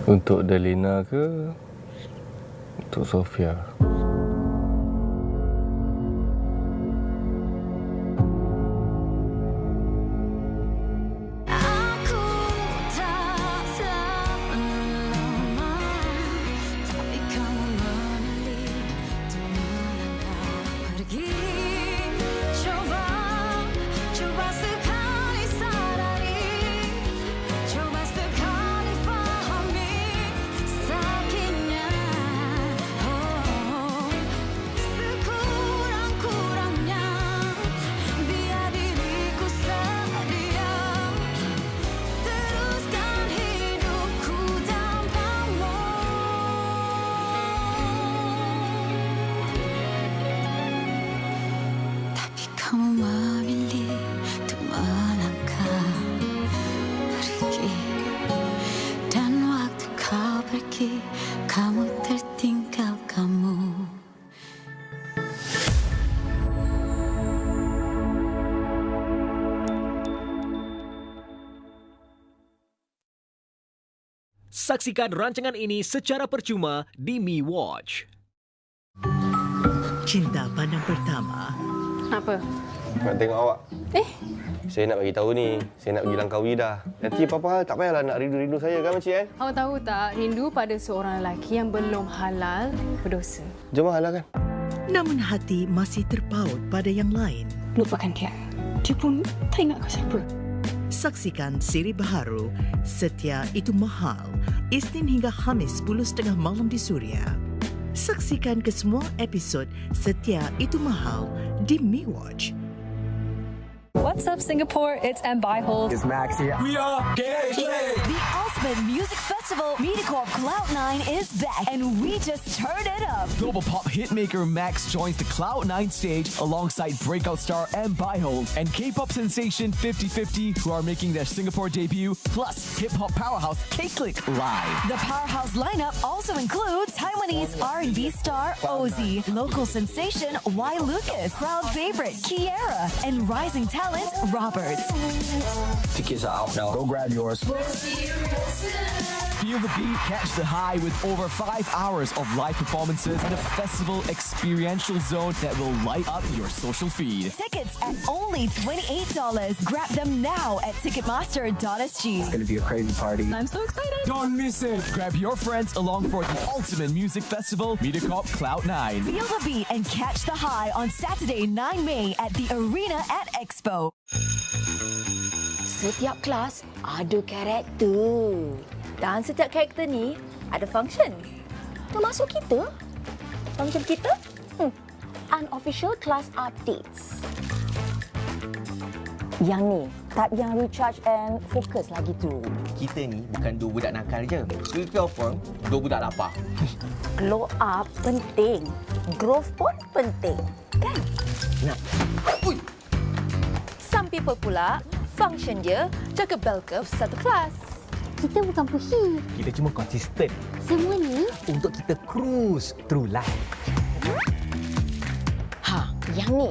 Untuk Delina ke untuk Sofia? Saksikan rancangan ini secara percuma di Mi Watch. Cinta pandang pertama. Apa? Nak tengok awak. Saya nak bagi tahu ni, saya nak pergi Langkawi dah. Nanti apa-apa hal tak payahlah nak rindu-rindu saya kan makcik Awak tahu tak, rindu pada seorang lelaki yang belum halal berdosa. Jom lah kan. Namun hati masih terpaut pada yang lain. Lupakan dia. Dia pun tak ingat kau siapa. Saksikan siri baharu Setia Itu Mahal, Isnin hingga Khamis 10.30 malam di Suria. Saksikan kesemua episod Setia Itu Mahal di Mi Watch. What's up, Singapore? It's Mbyhold. It's Max here. We are Gameplay. The Ultimate Music Festival, MediaCorp Cloud9 is back, and we just turned it up. Global pop hitmaker Max joins the Cloud9 stage alongside breakout star Mbyhold and K-pop sensation 50/50, who are making their Singapore debut, plus hip-hop powerhouse K-Click live. The powerhouse lineup also includes Taiwanese R&B star Ozzy, local sensation Y Lucas, crowd favorite Kiera, and rising talent Robert. Tickets are out now. Go grab yours. Feel the beat, catch the high with over 5 hours of live performances and a festival experiential zone that will light up your social feed. Tickets at only $28. Grab them now at Ticketmaster.sg. It's going to be a crazy party. I'm so excited. Don't miss it. Grab your friends along for the ultimate music festival, MediaCorp Cloud9. Feel the beat and catch the high on Saturday, 9 May at the Arena at Expo. Setiap kelas ada karakter. Dan setiap karakter ni ada function. Termasuk kita. Function kita? Unofficial class updates. Yang ni, tab yang recharge and focus lagi tu. Kita ni bukan dua budak nakal je. Kita pun dua budak lapar. Glow up penting. Growth pun penting. Kan? Nak. Ui. Some people pula, function dia jaga bell curve satu kelas. Kita bukan pushi. Kita cuma konsisten. Semua ni Untuk kita cruise through life. Yang ni.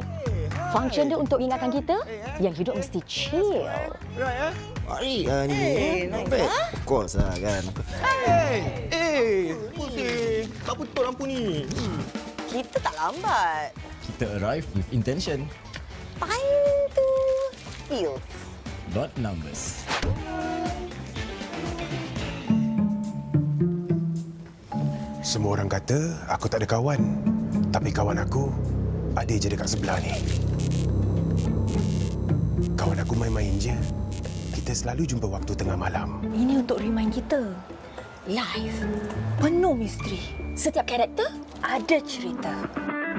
Function dia untuk ingatkan kita yang hidup mesti chill. Mari ni. Not bad. Of course lah kan. Pusing. Tak betul lampu ni. Kita tak lambat. Kita arrive with intention, Time to feel. not numbers. Semua orang kata aku tak ada kawan. Tapi kawan aku ada je dekat sebelah ni. Kawan aku main-main je. Kita selalu jumpa waktu tengah malam. Ini untuk remind kita. Life penuh misteri. Setiap karakter ada cerita.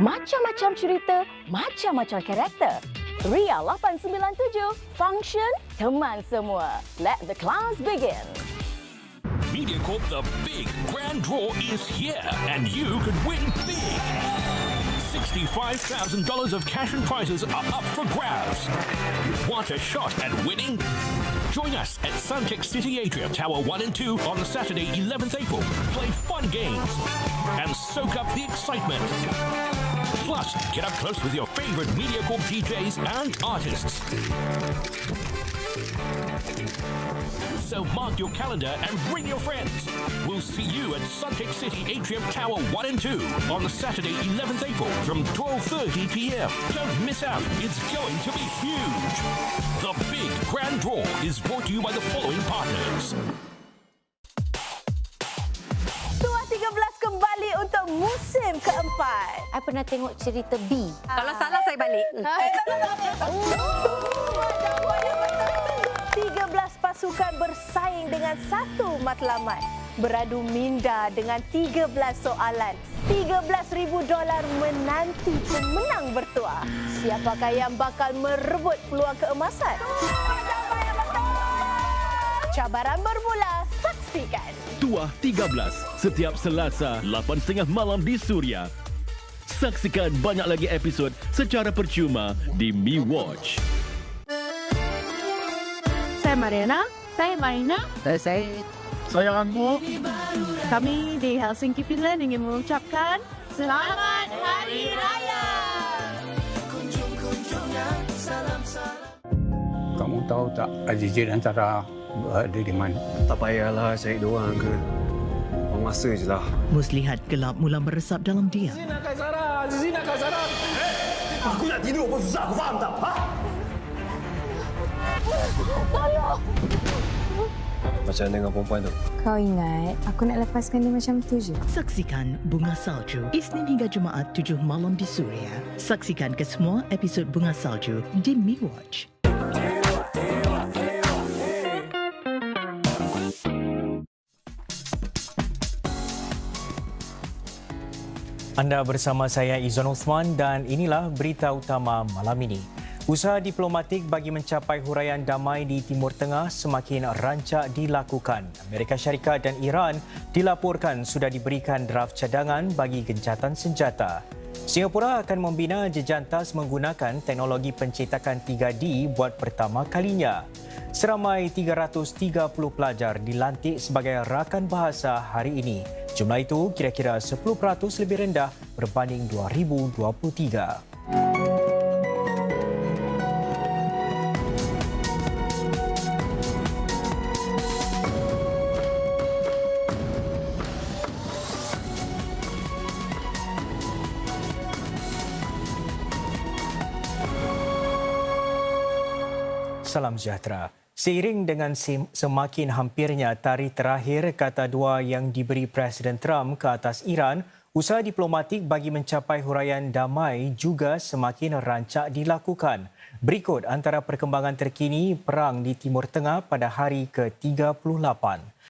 Macam-macam cerita, macam-macam karakter. Ria 897, Function, teman semua. Let the class begin. MediaCorp, the big grand draw is here, and you could win big. $65,000 of cash and prizes are up for grabs. Want a shot at winning? Join us at Suntec City Atrium, Tower 1 and 2 on Saturday, 11th April. Play fun games and soak up the excitement. Plus, get up close with your favorite MediaCorp DJs and artists. So mark your calendar and bring your friends. We'll see you at Suntec City Atrium Tower 1 and 2 on Saturday 11th April from 12:30 p.m. Don't miss out. It's going to be huge. The big grand draw is brought to you by the following partners. Tua 13 kembali untuk musim keempat. I pernah tengok cerita B. Kalau salah saya balik. 13 pasukan bersaing dengan satu matlamat. Beradu minda dengan 13 soalan. $13,000 menanti pemenang bertuah. Siapakah yang bakal merebut peluang keemasan? Cabaran bermula, saksikan. Tuah 13 setiap Selasa 8.30 malam di Suria. Saksikan banyak lagi episod secara percuma di Mi Watch. Saya Mariana. Saya Marina. Saya Ranggo. Kami di Helsinki, Finland ingin mengucapkan Selamat Hari Raya. Kamu tahu tak Azizil antara berada di mana? Tak payahlah cari diorang ke. Orang masa je lah. Muslihat gelap mula meresap dalam diam. Azizil nak kat Sarah. Azizil nak kat Sarah. Aku nak tidur pun susah. Aku faham tak? Ha? Tolong! Macam mana dengan perempuan tu? Kau ingat aku nak lepaskan dia macam tu je? Saksikan Bunga Salju Isnin hingga Jumaat 7 malam di Suria. Saksikan kesemua episod Bunga Salju di Mi Watch. Anda bersama saya Izwan Osman dan inilah berita utama malam ini. Usaha diplomatik bagi mencapai huraian damai di Timur Tengah semakin rancak dilakukan. Amerika Syarikat dan Iran dilaporkan sudah diberikan draft cadangan bagi gencatan senjata. Singapura akan membina jejantas menggunakan teknologi pencetakan 3D buat pertama kalinya. Seramai 330 pelajar dilantik sebagai rakan bahasa hari ini. Jumlah itu kira-kira 10% lebih rendah berbanding 2023. Salam sejahtera. Seiring dengan semakin hampirnya tarikh terakhir kata dua yang diberi Presiden Trump ke atas Iran, usaha diplomatik bagi mencapai huraian damai juga semakin rancak dilakukan. Berikut antara perkembangan terkini perang di Timur Tengah pada hari ke-38.